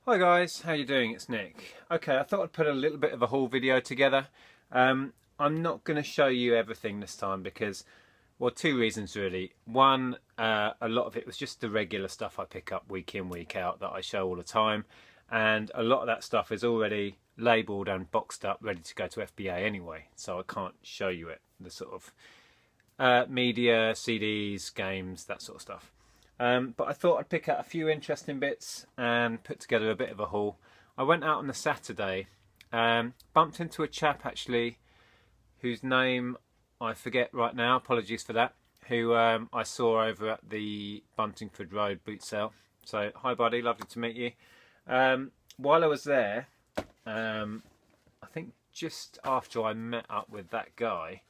Hi guys, how you doing? It's Nick. Okay, I thought I'd put a little bit of a haul video together. I'm not going to show you everything this time because, well, two reasons really. One, a lot of it was just the regular stuff I pick up week in, week out that I show all the time. And a lot of that stuff is already labelled and boxed up, ready to go to FBA anyway. So I can't show you it, the sort of media, CDs, games, that sort of stuff. But I thought I'd pick out a few interesting bits and put together a bit of a haul. I went out on the Saturday, bumped into a chap actually whose name I forget right now, apologies for that, who I saw over at the Buntingford Road boot sale. So hi buddy, lovely to meet you. While I was there, I think just after I met up with that guy,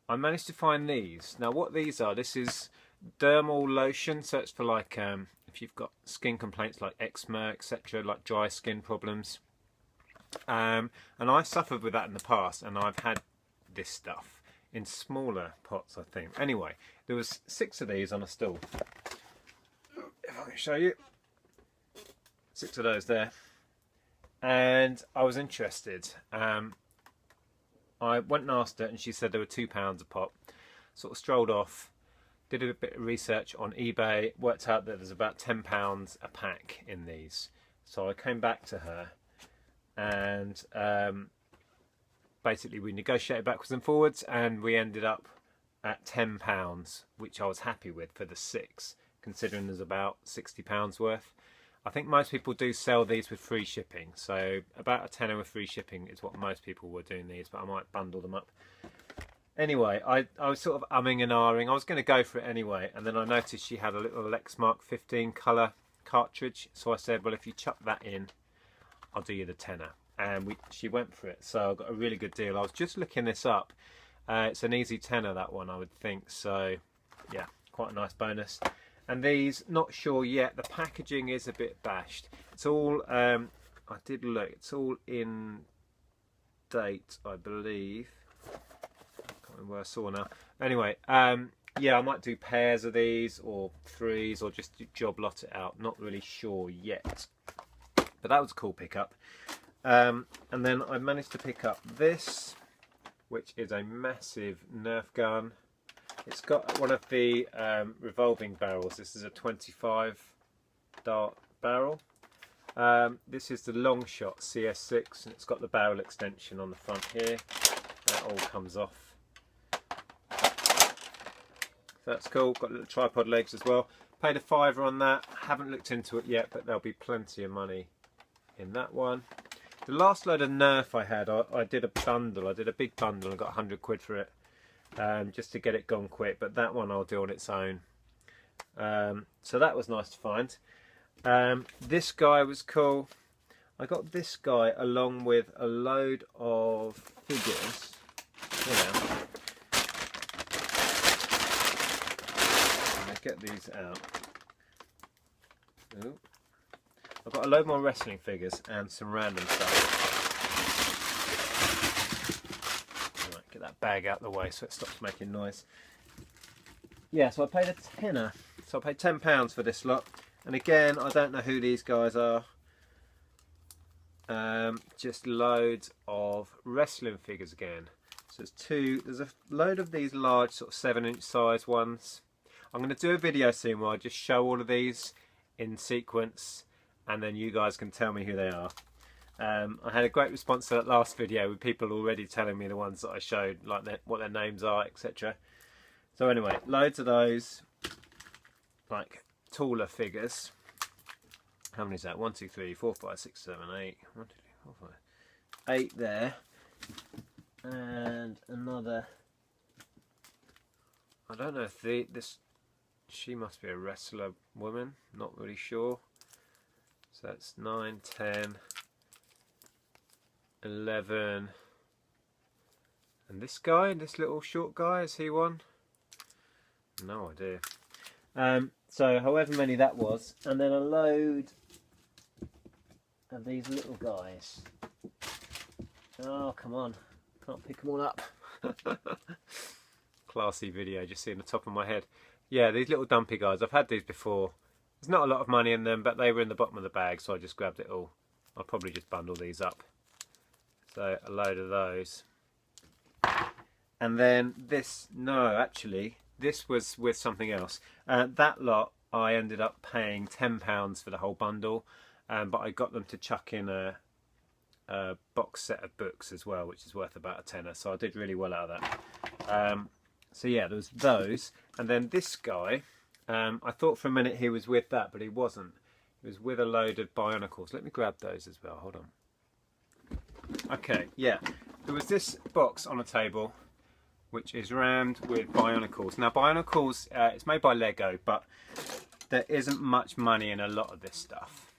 I managed to find these. Now what these are, this is Dermal lotion, so it's for like if you've got skin complaints like eczema, etc., like dry skin problems. And I suffered with that in the past, and I've had this stuff in smaller pots, I think. Anyway, there was 6 of these on a stool. If I can show you, 6 of those there, and I was interested. I went and asked her, and she said they were £2 a pop. Sort of strolled off. Did a bit of research on eBay, worked out that there's about £10 a pack in these. So I came back to her and basically we negotiated backwards and forwards and we ended up at £10, which I was happy with for the 6, considering there's about £60 worth. I think most people do sell these with free shipping, so about a tenner with free shipping is what most people were doing these, but I might bundle them up. Anyway, I was sort of umming and ahhing. I was going to go for it anyway, and then I noticed she had a little Lexmark 15 colour cartridge. So I said, well, if you chuck that in, I'll do you the tenner. And she went for it, so I got a really good deal. I was just looking this up. It's an easy tenner, that one, I would think. So, yeah, quite a nice bonus. And these, not sure yet. The packaging is a bit bashed. It's all, I did look, it's all in date, I believe. Where I saw now. Anyway, yeah, I might do pairs of these or 3s or just job lot it out. Not really sure yet. But that was a cool pickup. And then I managed to pick up this, which is a massive Nerf gun. It's got one of the revolving barrels. This is a 25 dart barrel. This is the long shot CS6, and it's got the barrel extension on the front here. That all comes off. That's cool. Got little tripod legs as well. Paid a £5 on that. Haven't looked into it yet, but there'll be plenty of money in that one. The last load of Nerf I had, I did a bundle. I did a big bundle and got 100 quid for it, just to get it gone quick. But that one I'll do on its own. So that was nice to find. This guy was cool. I got this guy along with a load of figures. You know. Get these out. Ooh. I've got a load more wrestling figures and some random stuff. Right, get that bag out of the way so it stops making noise. Yeah, so I paid a tenner. So I paid £10 for this lot. And again, I don't know who these guys are. Just loads of wrestling figures again. So there's a load of these large sort of 7-inch size ones. I'm going to do a video soon where I just show all of these in sequence and then you guys can tell me who they are. I had a great response to that last video with people already telling me the ones that I showed, like what their names are, etc. So anyway, loads of those, like taller figures. How many is that? 1, 2, 3, 4, 5, 6, 7, 8. 1, 2, 3, 4, 5. 8 there. And another. I don't know if she must be a wrestler woman, not really sure. So that's 9, 10, 11. And this guy, this little short guy, is he one? No idea. So however many that was, and then a load of these little guys. Oh, come on. Can't pick them all up. Classy video, just seeing the top of my head. Yeah, these little dumpy guys, I've had these before. There's not a lot of money in them, but they were in the bottom of the bag, so I just grabbed it all. I'll probably just bundle these up. So a load of those. And then this, no, actually, this was with something else. That lot, I ended up paying £10 for the whole bundle, but I got them to chuck in a box set of books as well, which is worth about a tenner, so I did really well out of that. So yeah, there was those, and then this guy, I thought for a minute he was with that, but he wasn't. He was with a load of Bionicles. Let me grab those as well, hold on. Okay, yeah, there was this box on a table which is rammed with Bionicles. Now Bionicles, it's made by Lego, but there isn't much money in a lot of this stuff.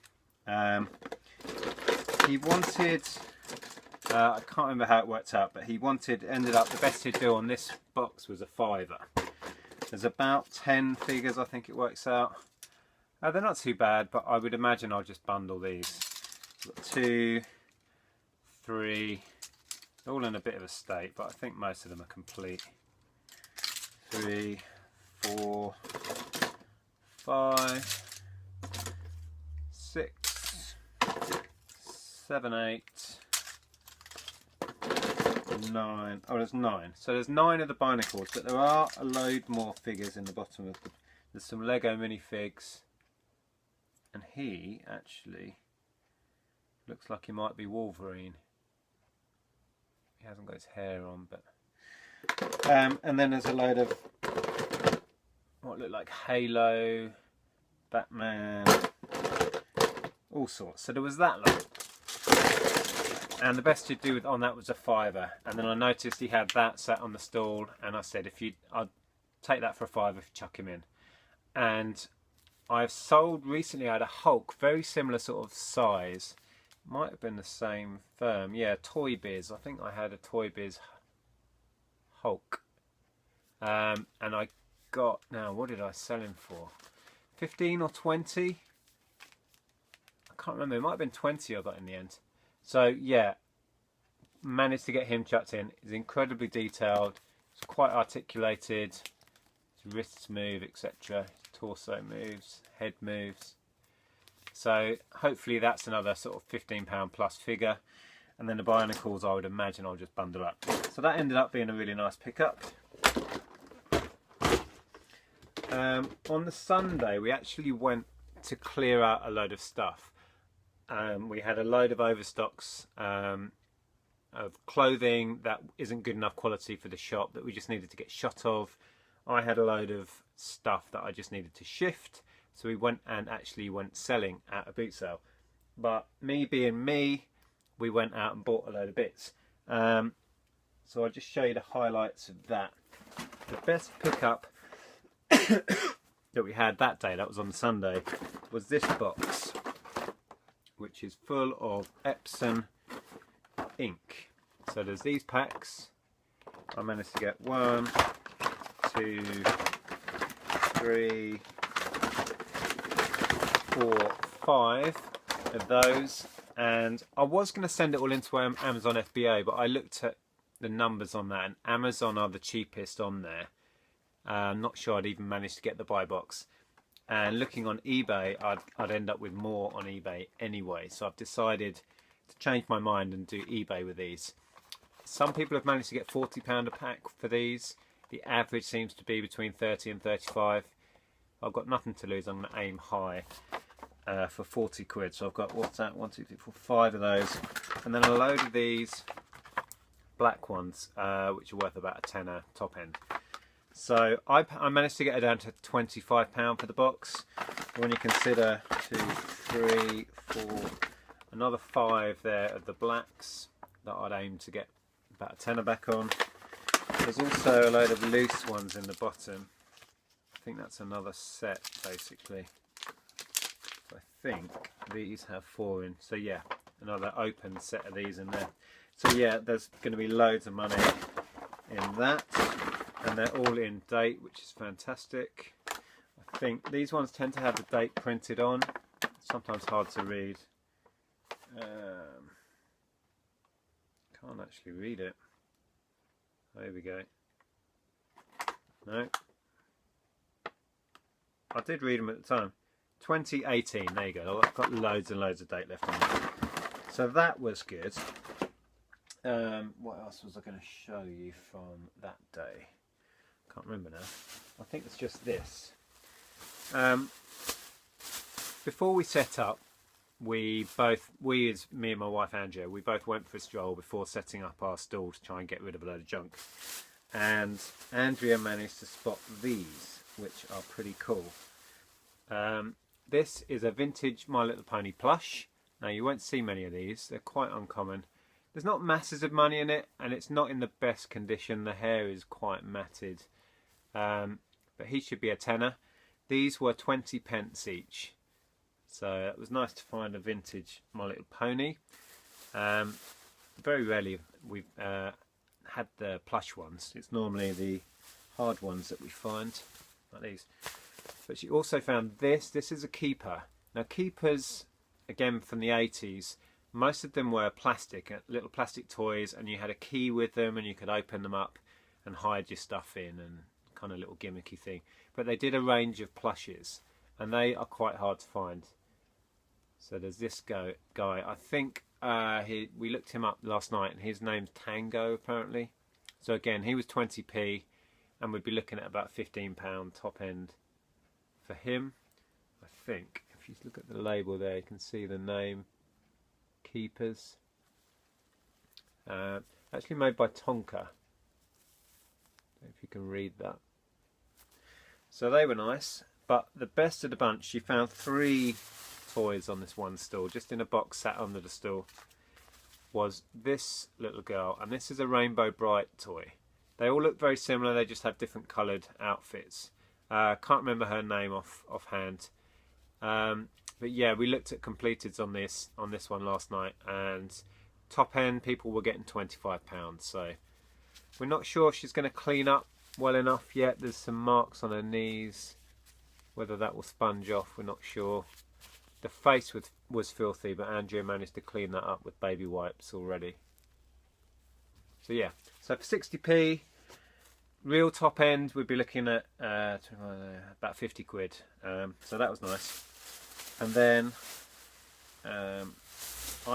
He wanted, I can't remember how it worked out, but he wanted, ended up, the best he'd do on this box was a £5. There's about 10 figures, I think it works out. They're not too bad, but I would imagine I'll just bundle these. We've got 2, 3, all in a bit of a state, but I think most of them are complete. 3, 4, 5, 6, 7, 8, 9. Oh, there's 9. So there's 9 of the Bionicles, but there are a load more figures in the bottom of the. There's some Lego minifigs, and he actually looks like he might be Wolverine. He hasn't got his hair on, but and then there's a load of what look like Halo, Batman, all sorts. So there was that lot. And the best you'd do with, on that was a £5, and then I noticed he had that sat on the stall, and I said, I'd take that for a £5 if you chuck him in. And I've sold recently, I had a Hulk, very similar sort of size, might have been the same firm, yeah, Toy Biz. I think I had a Toy Biz Hulk, and I got, now what did I sell him for? 15 or 20? I can't remember, it might have been 20 I got in the end. So yeah, managed to get him chucked in. He's incredibly detailed, it's quite articulated, his wrists move, etc. Torso moves, head moves. So hopefully that's another sort of £15 plus figure. And then the Bionicles, I would imagine I'll just bundle up. So that ended up being a really nice pickup. On the Sunday we actually went to clear out a load of stuff. We had a load of overstocks of clothing that isn't good enough quality for the shop that we just needed to get shot of. I had a load of stuff that I just needed to shift, so we went and actually went selling at a boot sale. But me being me, we went out and bought a load of bits. So I'll just show you the highlights of that. The best pickup that we had that day, that was on Sunday, was this box, which is full of Epson ink. So there's these packs. I managed to get 1, 2, 3, 4, 5 of those, and I was going to send it all into Amazon FBA, but I looked at the numbers on that, and Amazon are the cheapest on there. I'm not sure I'd even managed to get the buy box. And looking on eBay, I'd end up with more on eBay anyway. So I've decided to change my mind and do eBay with these. Some people have managed to get £40 a pack for these. The average seems to be between 30 and 35. I've got nothing to lose. I'm going to aim high for 40 quid. So I've got, what's that? 1, 2, 3, 4, 5 of those. And then a load of these black ones, which are worth about a tenner top end. So I managed to get it down to £25 for the box. When you consider 2, 3, 4, another 5 there of the blacks that I'd aim to get about a tenner back on. There's also a load of loose ones in the bottom. I think that's another set basically. So I think these have 4 in. So yeah, another open set of these in there. So yeah, there's going to be loads of money in that. And they're all in date, which is fantastic. I think these ones tend to have the date printed on. Sometimes hard to read. Can't actually read it. There we go. No. I did read them at the time. 2018, there you go. I've got loads and loads of date left on that. So that was good. What else was I going to show you from that day? Can't remember now. I think it's just this. Before we set up, me and my wife Andrea, we both went for a stroll before setting up our stall to try and get rid of a load of junk. And Andrea managed to spot these, which are pretty cool. This is a vintage My Little Pony plush. Now you won't see many of these, they're quite uncommon. There's not masses of money in it, and it's not in the best condition. The hair is quite matted, but he should be a tenner. These were 20p each, so it was nice to find a vintage My Little Pony. Very rarely we've had the plush ones. It's normally the hard ones that we find, like these. But she also found this. This is a keeper. Now keepers, again from the 80s, most of them were plastic, little plastic toys, and you had a key with them and you could open them up and hide your stuff in, and kind of little gimmicky thing. But they did a range of plushes, and they are quite hard to find. So there's this guy. I think we looked him up last night, and his name's Tango apparently. So again, he was 20p, and we'd be looking at about £15 top end for him. I think if you look at the label there, you can see the name. Keepers. Actually made by Tonka. Don't know if you can read that. So they were nice, but the best of the bunch, she found 3 toys on this one stall, just in a box sat under the stool, was this little girl, and this is a Rainbow Bright toy. They all look very similar, they just have different coloured outfits. Can't remember her name offhand. But yeah, we looked at completeds on this one last night, and top end people were getting £25. So we're not sure if she's going to clean up well enough yet. There's some marks on her knees. Whether that will sponge off, we're not sure. The face was filthy, but Andrea managed to clean that up with baby wipes already. So yeah, so for 60p, real top end, we'd be looking at about 50 quid. So that was nice. And then I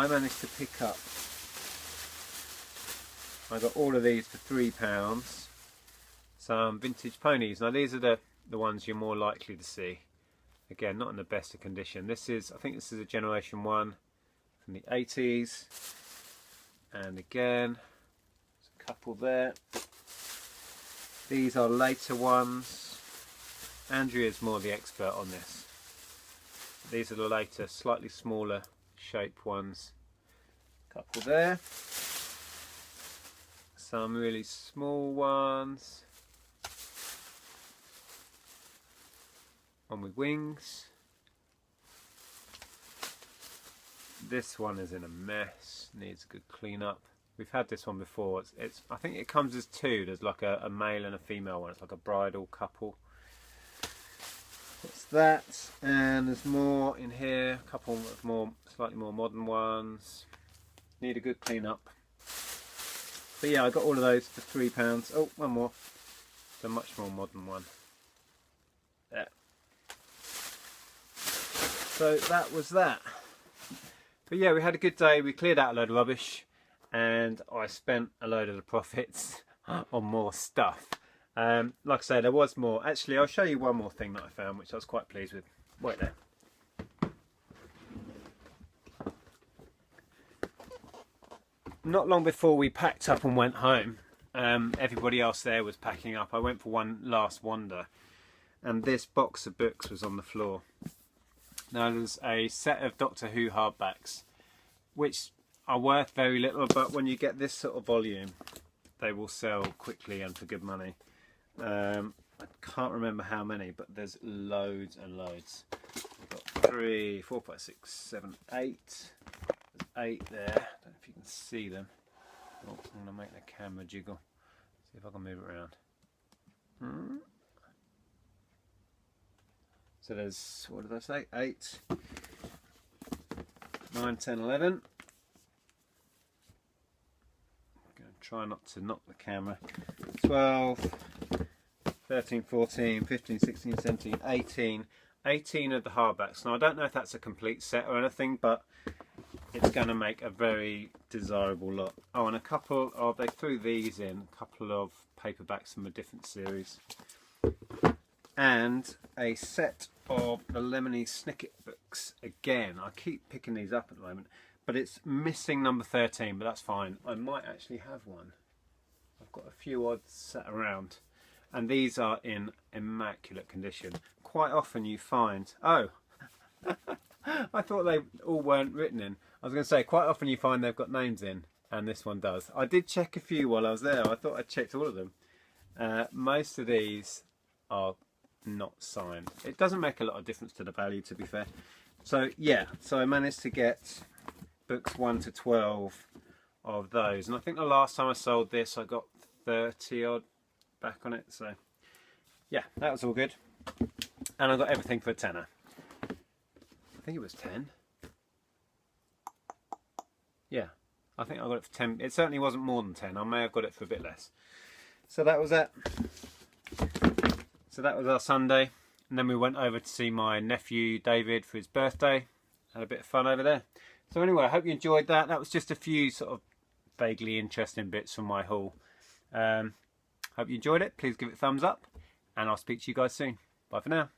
managed to pick up, I got all of these for £3, some vintage ponies. Now these are the ones you're more likely to see. Again, not in the best of condition. I think this is a generation 1 from the 80s. And again, there's a couple there. These are later ones. Andrea's more the expert on this. These are the later, slightly smaller shape ones. Couple there. Some really small ones. One with wings. This one is in a mess, needs a good clean up. We've had this one before. I think it comes as 2. There's like a male and a female one. It's like a bridal couple. That's that, and there's more in here. A couple of slightly more modern ones. Need a good clean up. But yeah, I got all of those for £3. Oh, one more. It's a much more modern one. There. So that was that. But yeah, we had a good day. We cleared out a load of rubbish, and I spent a load of the profits on more stuff. Like I say, there was more. Actually, I'll show you one more thing that I found, which I was quite pleased with. Wait there. Not long before we packed up and went home, everybody else there was packing up. I went for one last wander, and this box of books was on the floor. Now there's a set of Doctor Who hardbacks, which are worth very little, but when you get this sort of volume, they will sell quickly and for good money. I can't remember how many, but there's loads and loads. We've got 3, 4, 5, 6, 7, 8. There's 8 there. I don't know if you can see them. Oh, I'm going to make the camera jiggle. See if I can move it around. So there's, what did I say? 8, 9, 10, 11. I'm going to try not to knock the camera. 12, 13, 14, 15, 16, 17, 18. 18 of the hardbacks. Now I don't know if that's a complete set or anything, but it's going to make a very desirable lot. Oh, and a couple of, they threw these in, a couple of paperbacks from a different series. And a set of the Lemony Snicket books. Again, I keep picking these up at the moment, but it's missing number 13, but that's fine. I might actually have one. I've got a few odds sat around. And these are in immaculate condition. Quite often you find, oh, I thought they all weren't written in. I was going to say, quite often you find they've got names in, and this one does. I did check a few while I was there. I thought I checked all of them. Most of these are not signed. It doesn't make a lot of difference to the value, to be fair. So yeah, so I managed to get books 1 to 12 of those. And I think the last time I sold this, I got 30 odd back on it. So yeah, that was all good. And I got everything for a tenner. I think it was 10. Yeah, I think I got it for 10. It certainly wasn't more than 10. I may have got it for a bit less. So that was that. So that was our Sunday. And then we went over to see my nephew David for his birthday. Had a bit of fun over there. So anyway, I hope you enjoyed that. That was just a few sort of vaguely interesting bits from my haul. Hope you enjoyed it. Please give it a thumbs up. And I'll speak to you guys soon. Bye for now.